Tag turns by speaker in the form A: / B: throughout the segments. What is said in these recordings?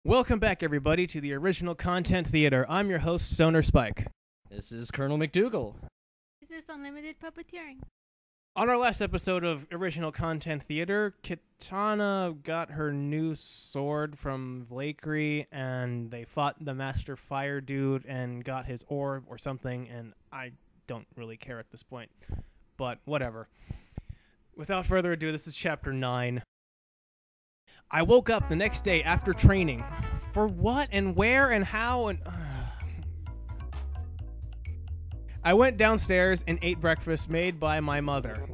A: Welcome back, everybody, to the Original Content Theater. I'm your host, Stoner Spike.
B: This is Colonel McDoogle.
C: This is Unlimited Puppeteering.
A: On our last episode of Original Content Theater, Kitana got her new sword from Vlakery, and they fought the Master Fire dude and got his orb or something, and I don't really care at this point. But whatever. Without further ado, this is Chapter 9. I woke up the next day after training. For what and where and how and... I went downstairs and ate breakfast made by my mother.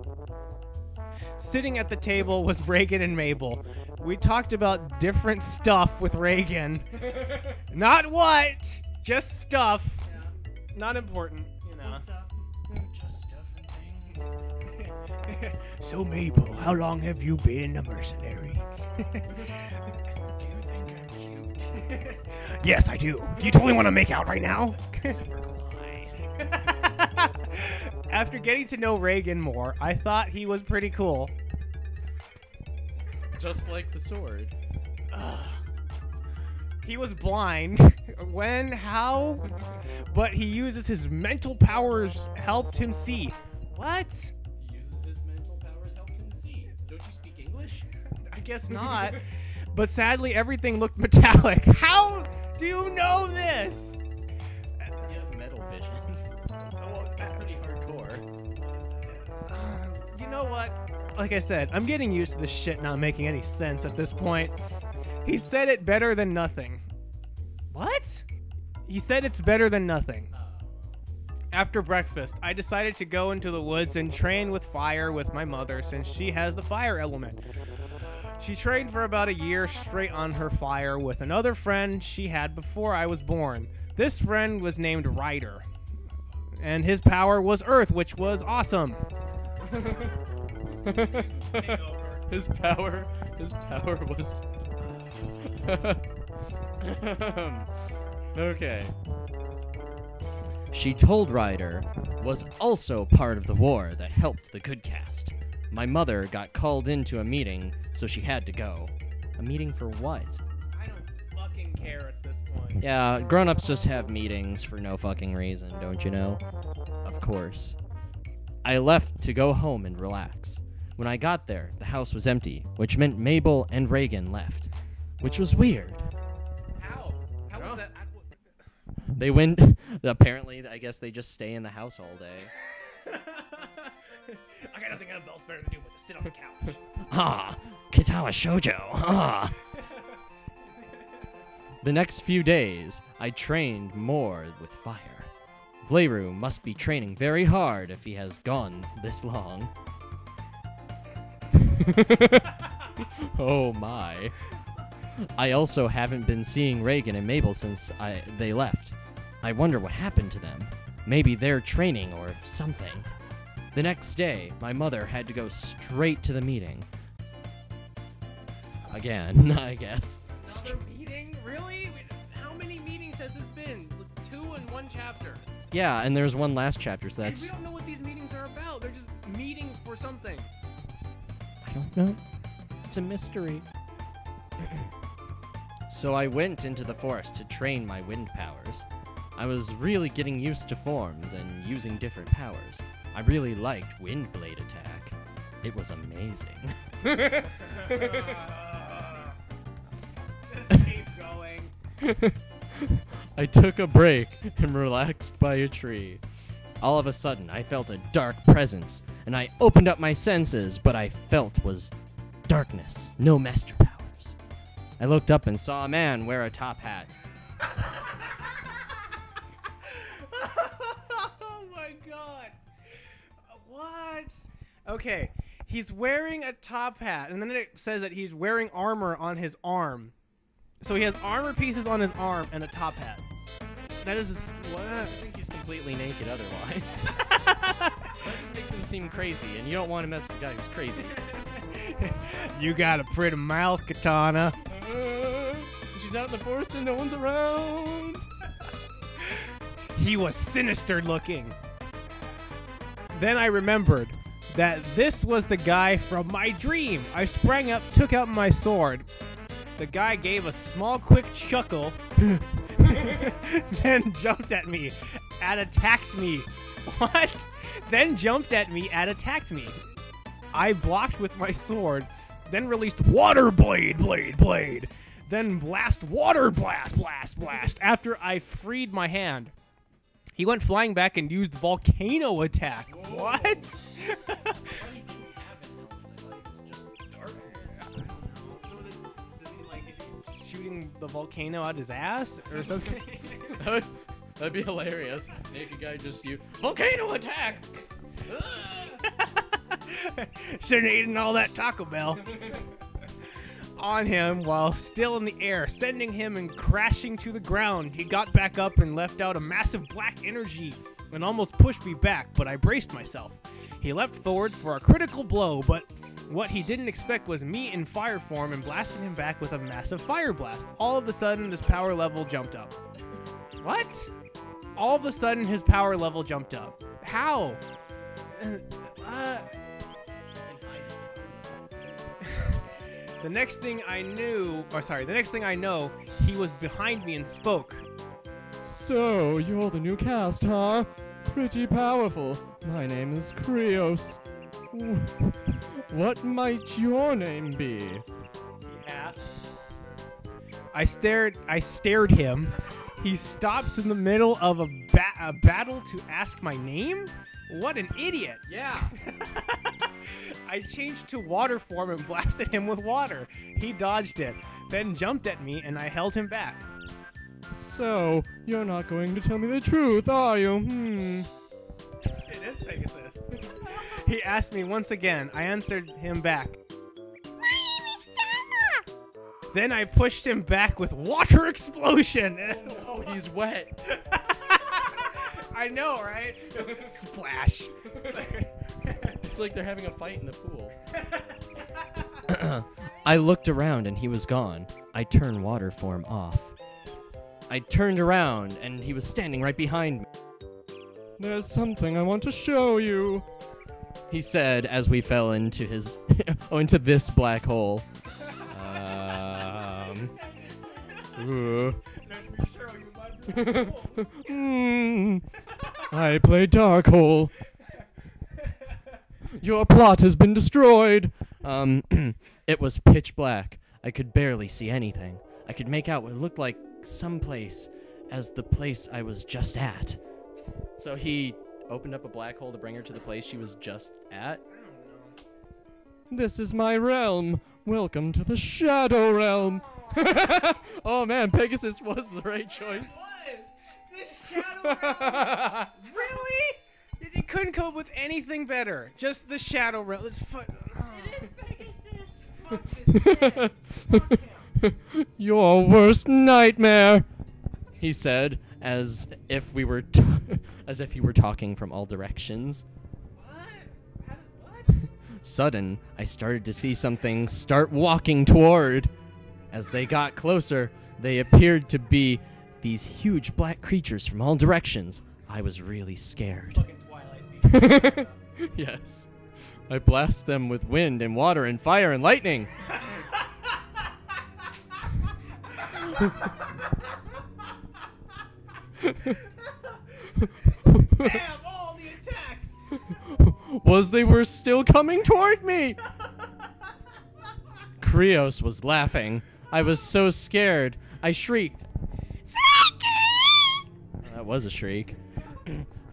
A: Sitting at the table was Reagan and Mabel. We talked about different stuff with Reagan. Not what, just stuff. Yeah. Not important, you know.
B: What's up? Just stuff and things.
A: So Mabel, how long have you been a mercenary?
B: Do you think I'm cute?
A: Yes, I do. Do you totally want to make out right now? After getting to know Reagan more, I thought he was pretty cool.
B: Just like the sword.
A: He was blind. When? How? But he uses his mental powers helped him see. What?
B: He uses his mental powers helped him see. Don't you speak English?
A: I guess not. But sadly, everything looked metallic. How do you know this?
B: He has metal vision. That's pretty hardcore.
A: You know what? Like I said, I'm getting used to this shit not making any sense at this point. He said it better than nothing. What? He said it's better than nothing. After breakfast, I decided to go into the woods and train with fire with my mother since she has the fire element. She trained for about a year straight on her fire with another friend she had before I was born. This friend was named Ryder, and his power was Earth, which was awesome.
B: His power was... Okay. She told Ryder was also part of the war that helped the good cast. My mother got called into a meeting, so she had to go. A meeting for what?
A: I don't fucking care at this point.
B: Yeah, grown-ups just have meetings for no fucking reason, don't you know? Of course. I left to go home and relax. When I got there, the house was empty, which meant Mabel and Reagan left, which was weird.
A: How? How was that?
B: They went, apparently, I guess they just stay in the house all day.
A: I got nothing else better to do but to sit on the couch.
B: Ah, Kitana Shoujo. Ah. The next few days, I trained more with fire. Vleru must be training very hard if he has gone this long. Oh my. I also haven't been seeing Reagan and Mabel since they left. I wonder what happened to them. Maybe they're training or something. The next day, my mother had to go straight to the meeting. Again, I guess.
A: Another meeting? Really? How many meetings has this been? 2 in 1 chapter.
B: Yeah, and there's one last chapter, so that's...
A: And we don't know what these meetings are about. They're just meeting for something.
B: I don't know. It's a mystery. So I went into the forest to train my wind powers. I was really getting used to forms and using different powers. I really liked Wind Blade Attack. It was amazing.
A: Just keep going.
B: I took a break and relaxed by a tree. All of a sudden, I felt a dark presence, and I opened up my senses, but I felt was darkness, no master powers. I looked up and saw a man wear a top hat.
A: Oh my god. What? Okay, he's wearing a top hat, and then it says that he's wearing armor on his arm. So he has armor pieces on his arm and a top hat. That is just, what?
B: I think he's completely naked otherwise. That just makes him seem crazy, and you don't want to mess with a guy who's crazy.
A: You got a pretty mouth, Kitana.
B: She's out in the forest and no one's around.
A: He was sinister looking. Then I remembered that this was the guy from my dream. I sprang up, took out my sword, The guy gave a small, quick chuckle, then jumped at me and attacked me. What? Then jumped at me and attacked me. I blocked with my sword, then released water blade, then blast water blast after I freed my hand. He went flying back and used volcano attack. Whoa. What? Shooting the volcano out his ass or something?
B: That'd be hilarious. Naked guy just you volcano attack.
A: Shouldn't have eaten all that Taco Bell. On him while still in the air, sending him and crashing to the ground. He got back up and left out a massive black energy and almost pushed me back, but I braced myself. He leapt forward for a critical blow, but what he didn't expect was me in fire form and blasting him back with a massive fire blast. All of a sudden, his power level jumped up. What? All of a sudden, his power level jumped up. How? The next thing I know, he was behind me and spoke.
B: So, you're the new cast, huh? Pretty powerful. My name is Krios. What might your name be?
A: He asked. I stared him. He stops in the middle of a battle to ask my name? What an idiot. Yeah. I changed to water form and blasted him with water. He dodged it, then jumped at me and I held him back.
B: So, you're not going to tell me the truth, are you?
A: It is Pegasus. He asked me once again. I answered him back. Then I pushed him back with water explosion.
B: Oh, he's wet.
A: I know, right? It was a splash.
B: It's like they're having a fight in the pool. I looked around and he was gone. I turned water form off. I turned around and he was standing right behind me. There's something I want to show you, he said as we fell into his into this black hole. I play Dark Hole. Your plot has been destroyed. It was pitch black. I could barely see anything. I could make out what looked like some place as the place I was just at. So he opened up a black hole to bring her to the place she was just at. This is my realm. Welcome to the Shadow Realm. Oh man, Pegasus was the right choice.
A: It was! The Shadow Realm! Really? You couldn't come up with anything better. Just the Shadow Realm. It's fun.
C: It is Pegasus. Fuck this shit.
B: Your worst nightmare, he said, as if we were as if he were talking from all directions.
A: What?
B: Sudden, I started to see something start walking toward. As they got closer, they appeared to be these huge black creatures from all directions. I was really scared.
A: Fucking Twilight Beast.
B: Yes. I blast them with wind and water and fire and lightning.
A: Spam all the attacks.
B: Was they were still coming toward me. Krios was laughing. I was so scared. I shrieked. That was a shriek.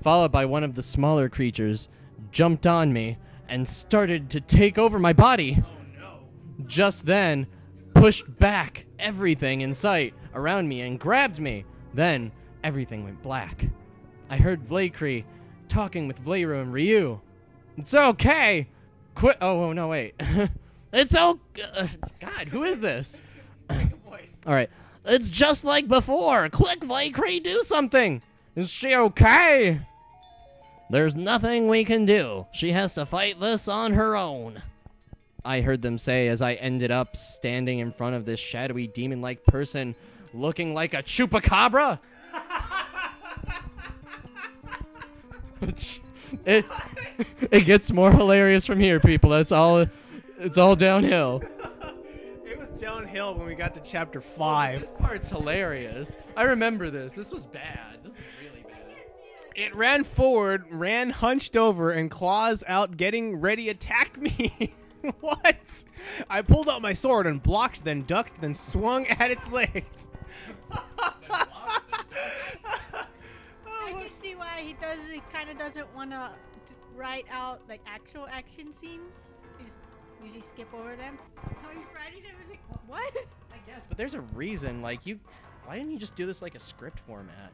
B: Followed by one of the smaller creatures, jumped on me and started to take over my body.
A: Oh no.
B: Just then, pushed back everything in sight around me and grabbed me. Then, everything went black. I heard Vlaykri talking with Vlayru and Ryu. It's okay. Quit. Oh, no, wait. It's okay. God, who is this?
A: Make a voice.
B: All right. It's just like before. Quick, Vlaykri, do something. Is she okay? There's nothing we can do. She has to fight this on her own. I heard them say as I ended up standing in front of this shadowy demon-like person looking like a chupacabra. It gets more hilarious from here, people. It's all downhill.
A: It was downhill hill when we got to chapter 5.
B: This part's hilarious. I remember this. This was bad. This is really bad.
A: It ran forward, ran hunched over, and claws out, getting ready to attack me. What? I pulled out my sword and blocked, then ducked, then swung at its legs.
C: I can see why he kind of doesn't want to write out like actual action scenes. He just usually skip over them. How he's writing it was like, what?
B: I guess, but there's a reason. Like, why didn't you just do this like a script format?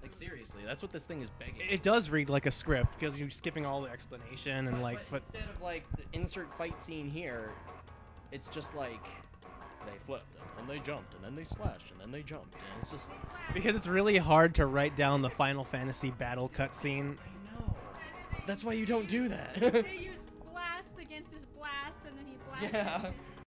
B: Like, seriously, that's what this thing is begging.
A: It does read like a script because you're skipping all the explanation and
B: but instead of like the insert fight scene here, it's just like they flipped and then they jumped and then they slashed and then they jumped and it's just.
A: because it's really hard to write down the Final Fantasy battle cutscene.
B: I know. That's why you don't do that.
C: They use blast against his blast, and then he blasts.
B: Yeah.
C: against his